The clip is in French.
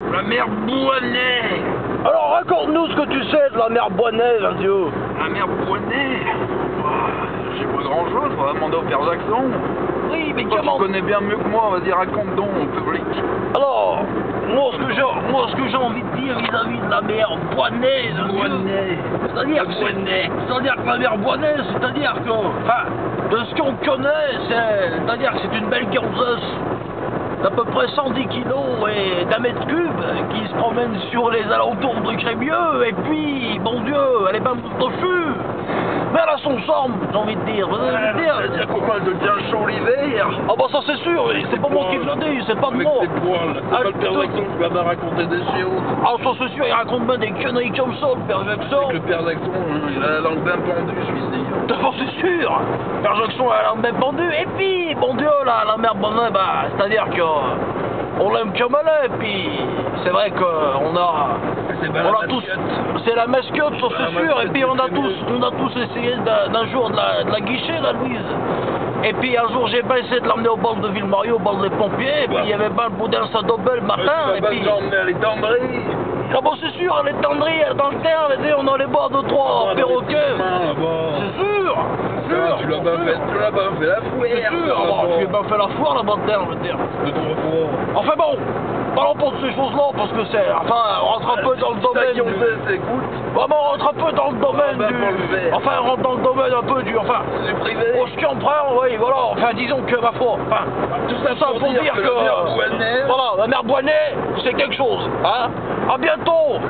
La mer Bouanais. Alors raconte-nous ce que tu sais de la mer Bouanais, Dieu. La mer Bouanais. J'ai pas grand-chose, on va demander au père Jackson. Oui, mais Toi, comment... tu connais bien mieux que moi, vas-y, raconte donc au public. Alors, moi ce que j'ai envie de dire vis-à-vis de la mer Bouanais, c'est-à-dire que la mer Bouanais, c'est-à-dire que, enfin, de ce qu'on connaît, c'est-à-dire que c'est une belle gonzesse d'à peu près 110 kilos et d'un mètre cube qui se promène sur les alentours de Crémieux, et puis, bon Dieu, elle est pas tochue, mais elle a son charme, j'ai envie de dire. C'est-à-dire comment elle devient chaud l'hiver. Ah bah ça c'est sûr, c'est pas moi qui le dis, c'est pas de moi. Avec ses poils, c'est pas le père Jackson qui va me raconter des choses. Ah ça c'est sûr, il raconte bien des conneries comme ça, le père Jackson. Le père Jackson, il a la langue bien pendue, celui-ci. D'abord c'est sûr, le père Jackson a la langue bien pendue, et puis, bon Dieu, là, la mère Bonin, bah, c'est-à-dire que on l'aime comme elle est, et puis c'est vrai qu'on a... C'est la mascotte, ça c'est sûr, et puis on a tous essayé d'un jour de la guicher, la Louise. Et puis un jour j'ai pas essayé de l'emmener au bord de Ville-Marie, au bord des pompiers, et puis il y avait pas le boudin Saint-Aubel le matin, et puis... Elle est tendrie. Ah bon c'est sûr, elle est tendrie, elle est dans le terre, on allait boire 2-3 perroquets. C'est sûr. Tu l'as pas fait la foire. C'est sûr, tu n'as pas fait la foire là-bas de terre, je veux dire. De 3 fois. Enfin bon, parlons pas de ces choses-là, parce que c'est... Enfin, on rentre un peu dans le domaine du... Vraiment, on rentre un peu dans le domaine du... Enfin, on rentre dans le domaine un peu du... Enfin, du privé. Au ski en prend, oui, voilà. Enfin, disons que, ma foi, enfin... Tout ça pour dire que... Voilà, la mer Bouanais, c'est quelque chose, hein. À bientôt.